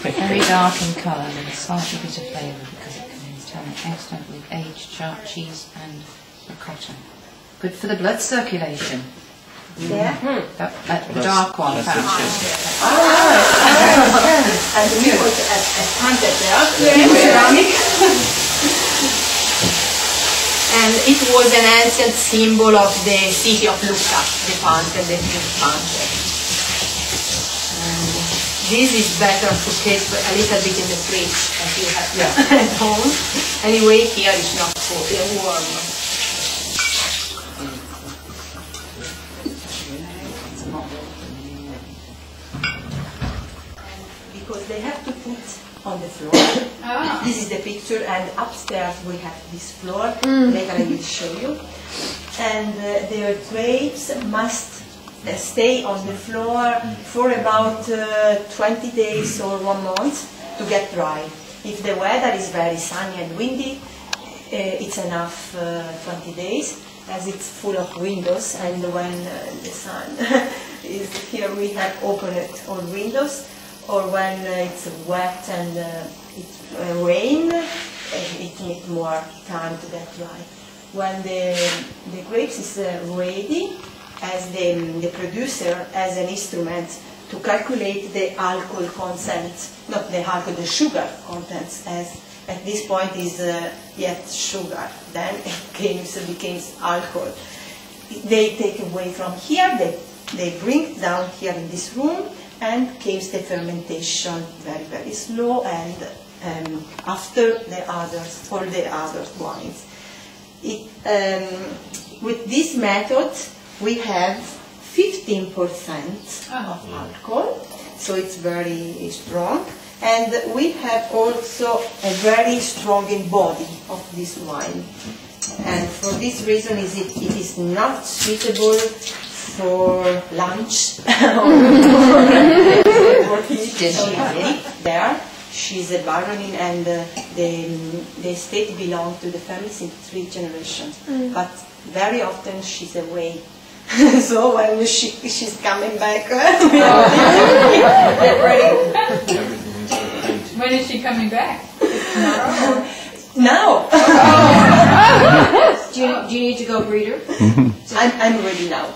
Very dark in colour and a slightly bitter flavour because it contains tannic extract with aged sharp cheese and ricotta. Good for the blood circulation. Yeah. The dark one. And we put a painted there, ceramic. And it was an ancient symbol of the city of Lucca, the painted, the painted. This is better to keep a little bit in the fridge, as you have at home. Anyway, here it's not cold, it's warm. Because they have to put on the floor. This is the picture, and upstairs we have this floor. Later I will show you. And the grapes must stay on the floor for about 20 days or 1 month to get dry. If the weather is very sunny and windy, it's enough 20 days, as it's full of windows, and when the sun is here we have opened all windows, or when it's wet and it's rain, it needs more time to get dry. When the grapes is ready, as the producer has an instrument to calculate the alcohol content, not the alcohol, the sugar contents, as at this point is yet sugar, then it becomes alcohol. They take away from here, they bring down here in this room, and comes the fermentation very, very slow, and after the others, all the other wines. With this method, we have 15% of alcohol, so it's very strong, and we have also a very strong body of this wine. And for this reason, it is not suitable for lunch or eat there. She's a baronin, and the estate belongs to the family since 3 generations. But very often she's away. So when she's coming back, when is she coming back? Now. Do you need to go breeder? I'm ready now.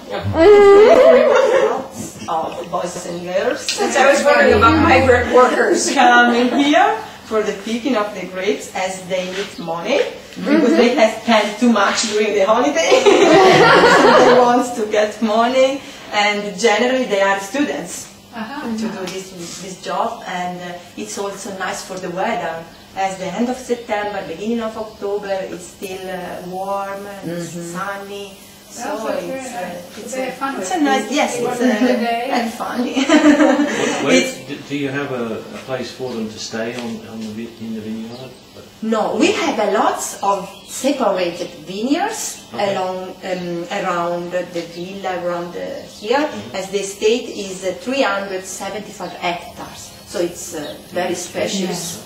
Of boys and girls. Since I was wondering about migrant workers coming here for the picking of the grapes, as they need money, because they have spent too much during the holiday. They want to get money, and generally they are students to do this job, and it's also nice for the weather. As the end of September, beginning of October, it's still warm and sunny. So it's a nice, yes, it's and funny. Do you have a place for them to stay in the vineyard? No, we have a lot of separated vineyards along around the villa, around here, as the estate is 375 hectares, so it's very spacious.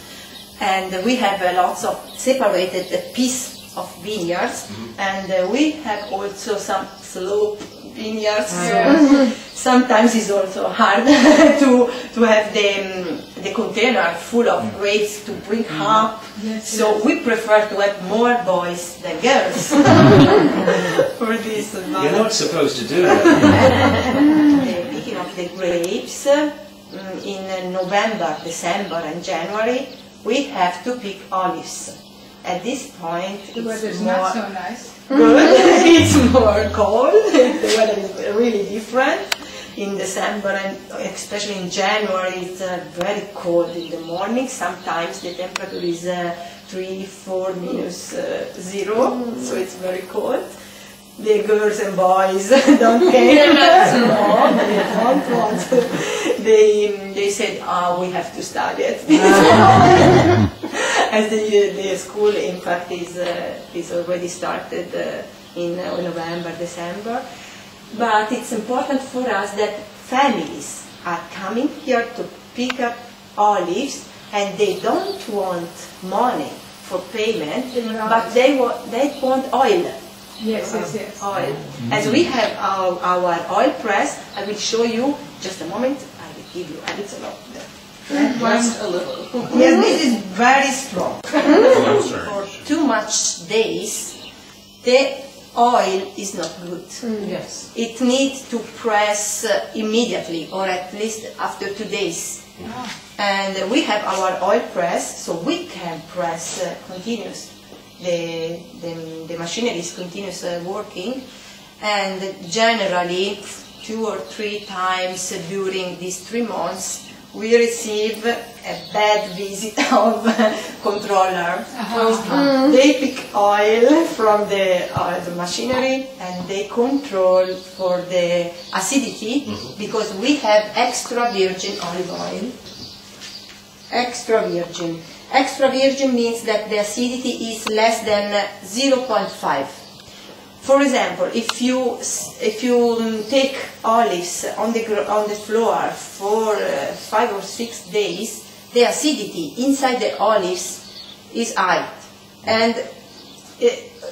And we have lots of separated piece of vineyards, and we have also some slope vineyards. So sometimes it's also hard to have the container full of grapes to bring up. So we prefer to have more boys than girls for this. You're not supposed to do that. Picking of the grapes in November, December, and January, we have to pick olives. At this point, it's not so nice. Good. It's more cold. The weather is really different. In December and especially in January, it's very cold in the morning. Sometimes the temperature is 3, 4, minus 0, so it's very cold. The girls and boys don't care. No, they don't want. They said, we have to study at this point. As the school, in fact, is already started in November, December. But it's important for us that families are coming here to pick up olives, and they don't want money for payment, but they want oil. Yes. Oil. As we have our oil press, I will show you just a moment. I give you a little of that. Just a little. Yes, this is very strong. I'm sorry. For too much days, the oil is not good. Yes. It needs to press immediately, or at least after 2 days. And we have our oil press, so we can press continuous. The machinery is continuous working, and generally 2 or 3 times during these 3 months we receive a bad visit of controller. They pick oil from the machinery and they control for the acidity, because we have extra virgin olive oil. Extra virgin. Extra virgin means that the acidity is less than 0.5. For example, if you take olives on the floor for 5 or 6 days, the acidity inside the olives is high, and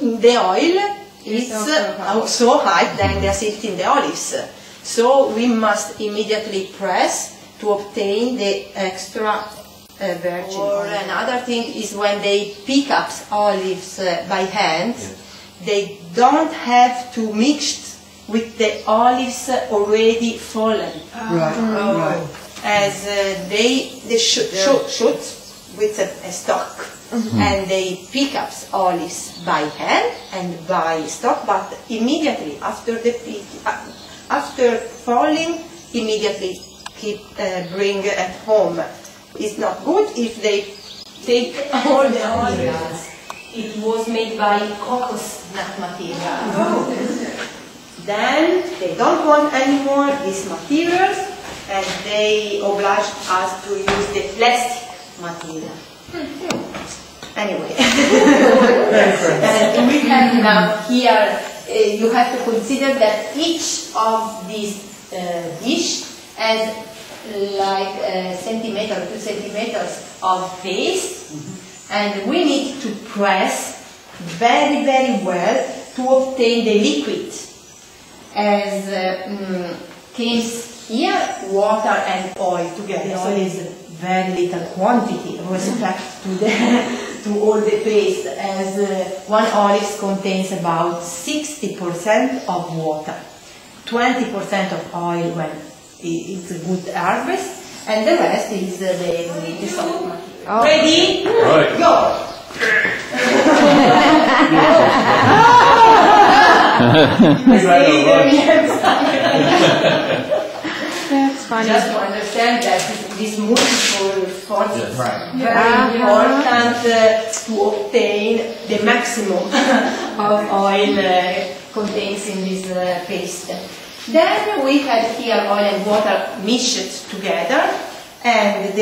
the oil is so high than the acidity in the olives. So we must immediately press to obtain the extra virgin. Or another thing is when they pick up olives by hand. They don't have to mix with the olives already fallen. As they shoot with a stalk, and they pick up olives by hand and by stalk, but immediately after falling, immediately bring at home. It's not good if they take all the olives. It was made by cocos nut material. Then they don't want anymore these materials, and they oblige us to use the plastic material. Anyway, and we have now here, you have to consider that each of these dish has like a centimeter, 2 centimeters of paste, and we need to press very, very well to obtain the liquid. As comes here, water and oil together. So it is very little quantity with respect to all the paste, as one olive contains about 60% of water, 20% of oil when it's a good harvest, and the rest is the solid material. Oh. Ready? Right. Go! That's funny. Just to understand that this multiple force is very important to obtain the maximum of oil contains in this paste. Then we have here oil and water mixed together, and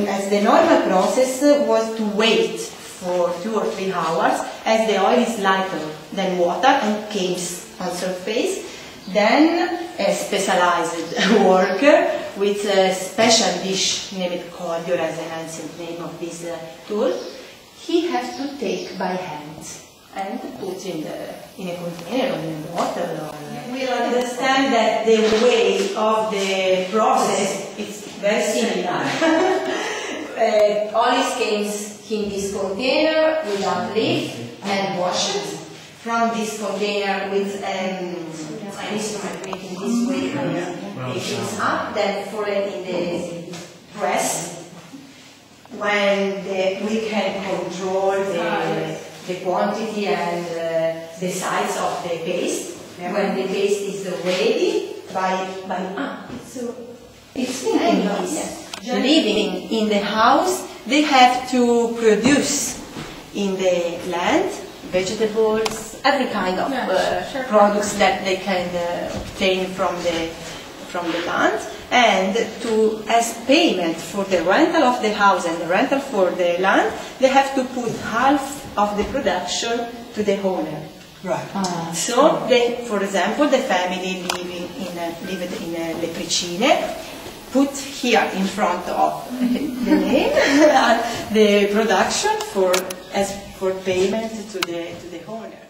as the normal process was to wait for 2 or 3 hours, as the oil is lighter than water and comes on surface. Then a specialized worker with a special dish named cordial, as an ancient name of this tool, he has to take by hand and put in a container or in water. We understand that the way of the process is very similar. Olives comes in this container without lid and wash it. From this container with an instrument made in this way, it is up, then fallen in the press, when we can control the quantity and the size of the paste. When the paste is ready, it's living in the house, they have to produce in the land vegetables, every kind of products that they can obtain from the land, and as payment for the rental of the house and the rental for the land, they have to put half of the production to the owner. Right. So, for example, the family living in Le Precine put here in front of the name the production for payment to the owner.